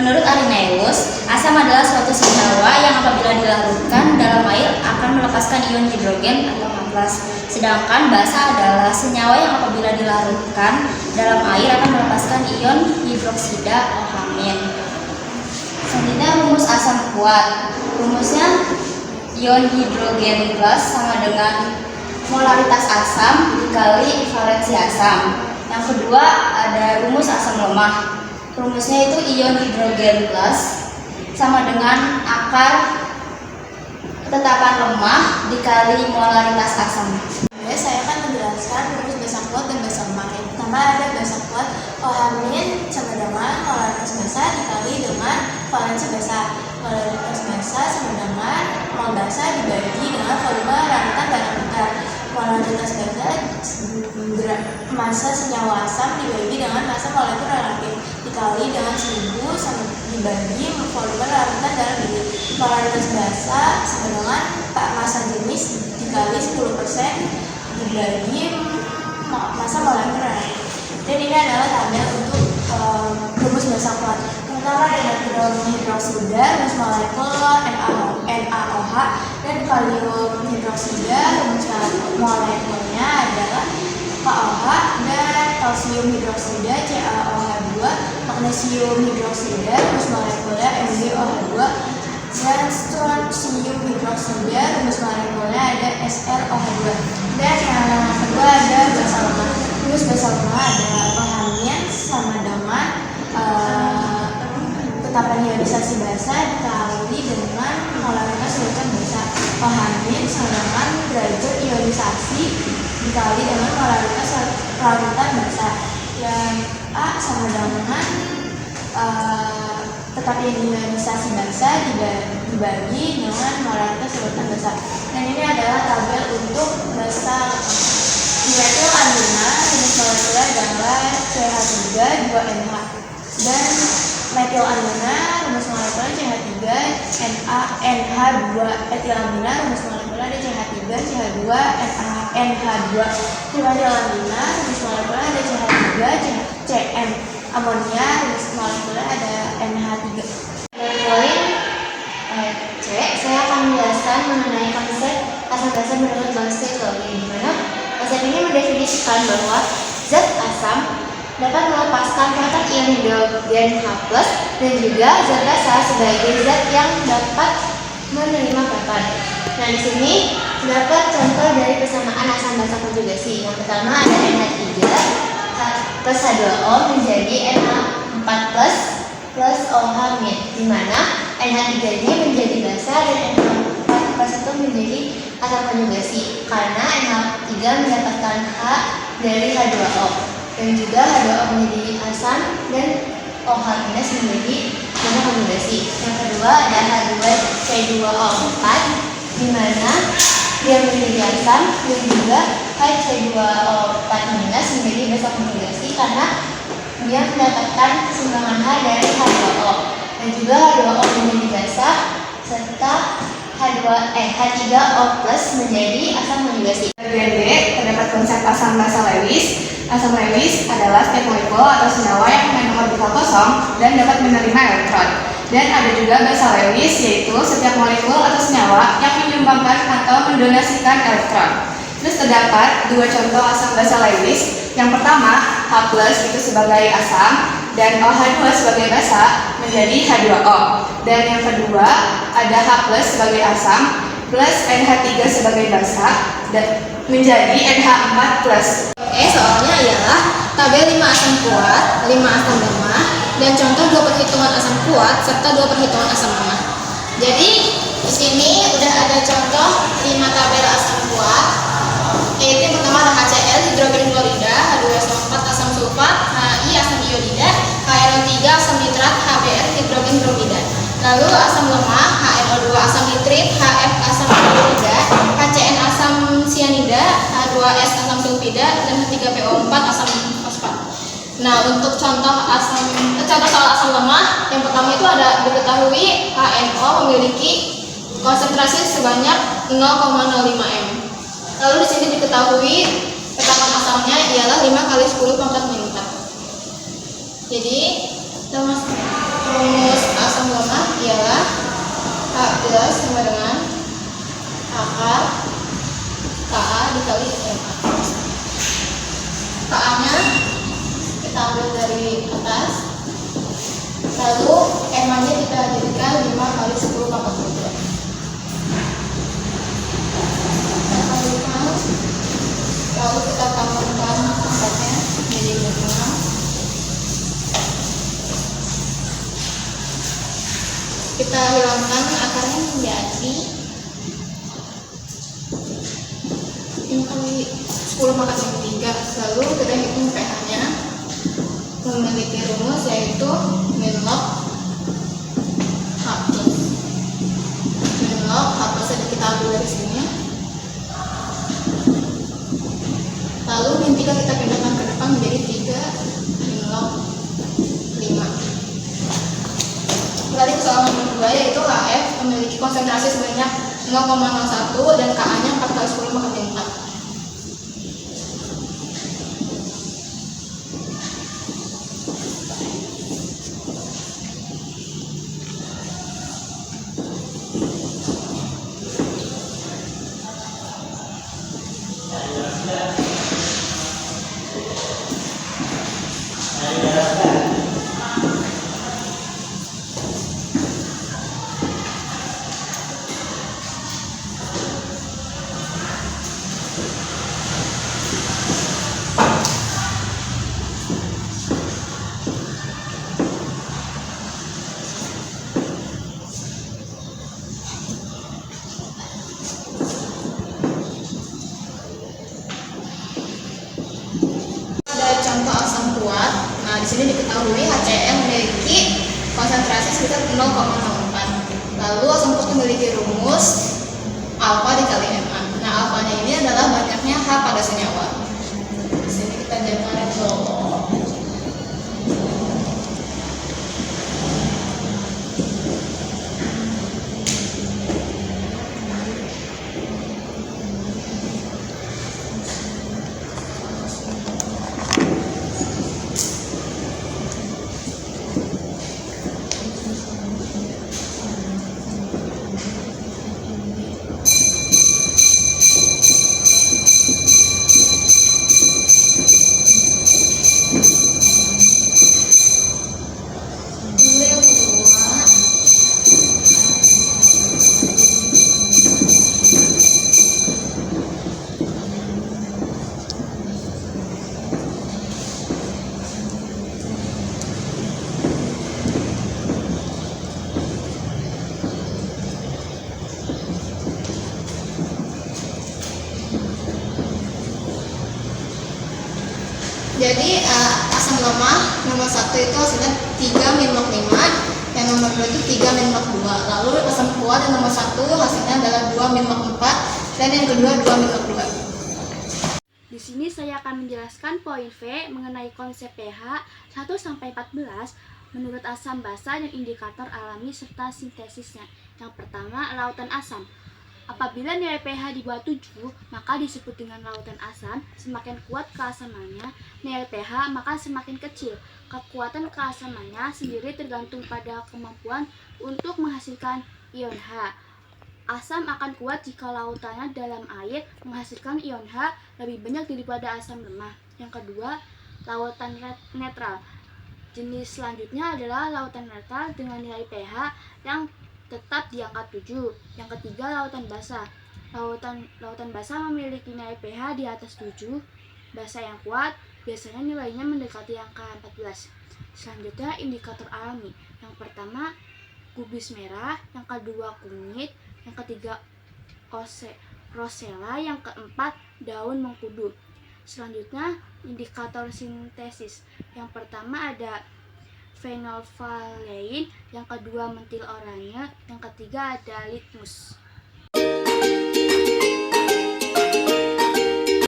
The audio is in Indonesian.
Menurut Arrhenius, asam adalah suatu senyawa yang apabila dilarutkan dalam air akan melepaskan ion hidrogen atau H+. Sedangkan basa adalah senyawa yang apabila dilarutkan dalam air akan melepaskan ion hidroksida OH-. Selanjutnya rumus asam kuat. Rumusnya ion hidrogen plus sama dengan molaritas asam dikali valensi asam. Yang kedua ada rumus asam lemah. Rumusnya itu ion hidrogen plus sama dengan akar tetapan lemah dikali molaritas asam. Saya akan menjelaskan rumus basa kuat dan basa lemah. Yang pertama ada basa kuat OH- sama dengan molaritas basa dikali dengan valensi basa. Molaritas basa sama dengan mol basa dibagi dengan volume larutan dalam liter. Molaritas basa massa senyawa asam dibagi dengan massa molekul relatif dikali dengan 1000 sama dibagi volume larutan dalam liter. Molaritas basa sama dengan massa jenis dikali 10% dibagi massa molekul relatif. Dan ini adalah tabel untuk rumus basa kuat. Pertama ada natrium hidroksida, rumus molekul NaOH, dan kalium hidroksida, rumus molekulnya adalah KOH, dan kalsium hidroksida CaOH2, magnesium hidroksida, rumus molekulnya MgOH2, dan strontium hidroksida, rumus molekulnya ada SrOH2. Dan yang kedua ada basa lemah. Rumus basa lemah ada OH- sama dengan tetapan ionisasi basa dikali dengan molaritas larutan basa. OH- sama dengan derajat ionisasi dikali dengan molaritas larutan basa. Yang A sama dengan tetapi ionisasi basa dibagi dengan molaritas larutan basa. Dan ini adalah tabel untuk basa lemah. Dimetil amina rumus molekuler adalah CH3 2NH, dan metil amina rumus molekuler CH3 NH2. etilamina rumus molekuler ada CH3 CH2 NH2. Trimetil amina rumus molekuler ada CH3 CN. Amonia rumus molekuler ada NH3. Dan poin C, saya akan menjelaskan mengenai konsep asam basa menurut Boyle, di mana konsep ini mendefinisikan bahwa zat asam dapat melepaskan proton ion hidrogen H+ dan juga zat basa sebagai zat yang dapat menerima proton. Nah, di sini terdapat contoh dari persamaan asam basa konjugasi. Yang pertama ada NH3 plus H2O menjadi NH4 plus OH-, di mana NH3 ini menjadi basa dan NH4 itu menjadi asam konjugasi karena NH3 mendapatkan H dari H2O, dan juga H2O menjadi asam dan OH- menjadi basa konjugasi. Yang kedua ada H2C2O4 di mana dia menjadi asam dan juga H2O4- menjadi basa konjugasi karena dia mendapatkan sumbangan H dari H2O, dan juga H2O menjadi basa serta H3O+ menjadi asam konjugasi. Bagian B terdapat konsep asam basa Lewis. Asam Lewis adalah setiap molekul atau senyawa yang mengandung orbital kosong dan dapat menerima elektron. Dan ada juga basa Lewis, yaitu setiap molekul atau senyawa yang menyumbangkan atau mendonasikan elektron. Terus terdapat dua contoh asam basa Lewis. Yang pertama, H+ itu sebagai asam dan OH2 sebagai basa menjadi H2O. Dan yang kedua, ada H+ sebagai asam plus NH3 sebagai basa dan menjadi NH4+. Soalnya ialah tabel 5 asam kuat, 5 asam lemah, dan contoh 2 perhitungan asam kuat serta 2 perhitungan asam lemah. Jadi di sini udah ada contoh 5 tabel asam kuat, yaitu yang pertama ada HCl hidrogen klorida, H2SO4 asam sulfat, HI asam iodida, HNO3 asam nitrat, HBr hidrogen bromida. Lalu asam lemah HNO2 asam nitrit, HF asam iodida, HCN asam sianida, H2S asam sulfida, dan H3PO4 asam fosfat. Nah, untuk contoh soal asam lemah, yang pertama itu ada diketahui HNO memiliki konsentrasi sebanyak 0,05 m. Lalu di sini diketahui tetapan asamnya ialah 5 kali 10 pangkat ml. Jadi, Rumus asam lemah ialah H plus sama dengan akar Ka dikali Ma. Ka-nya kita ambil dari atas, lalu Ma-nya kita jadikan 5 kali 10 pangkat 3. Kita kalikan, lalu kita tambahkan pangkatnya menjadi 6. Kita hilangkan akarnya menjadi 5 kali 10 pangkat 3. Lalu kita hitung pH-nya, memiliki rumus yaitu min log H plus. Min log H plus kita ambil dari sini. Lalu min 3 kita pindahkan ke depan menjadi 3 min log 5. Berarti persoalan nomor 2 yaitu HF memiliki konsentrasi sebanyak 0,01 dan Ka-nya 4 kali 10 pangkat 4. Contoh asam kuat. Nah, di sini diketahui HCl memiliki konsentrasi sekitar 0,04. Lalu asam kuat memiliki rumus alfa dikali Ma. Nah, alfanya ini adalah banyaknya H pada senyawa. Di sini kita jadikan rektor. Jadi asam lemah nomor 1 itu hasilnya 3 min log 5, yang nomor 2 itu 3 min log 2. Lalu asam kuat yang nomor 1 hasilnya adalah 2 min log 4 dan yang kedua 2 min log 2. Di sini saya akan menjelaskan poin V mengenai konsep pH 1 sampai 14 menurut asam basa dan indikator alami serta sintesisnya. Yang pertama, lautan asam. Apabila nilai pH di bawah 7, maka disebut dengan lautan asam. Semakin kuat keasamannya, nilai pH maka semakin kecil. Kekuatan keasamannya sendiri tergantung pada kemampuan untuk menghasilkan ion H. Asam akan kuat jika lautannya dalam air menghasilkan ion H lebih banyak daripada asam lemah. Yang kedua, lautan netral. Jenis selanjutnya adalah lautan netral dengan nilai pH yang tetap di angka 7. Yang ketiga, lautan basah. Lautan basah memiliki nilai pH di atas 7. Basah yang kuat biasanya nilainya mendekati angka 14. Selanjutnya, indikator alami. Yang pertama, gubis merah, yang kedua kunyit, yang ketiga rosella, yang keempat daun mengkudu. Selanjutnya, indikator sintesis. Yang pertama ada phenolphthalein, yang kedua metil oranye, yang ketiga ada litmus.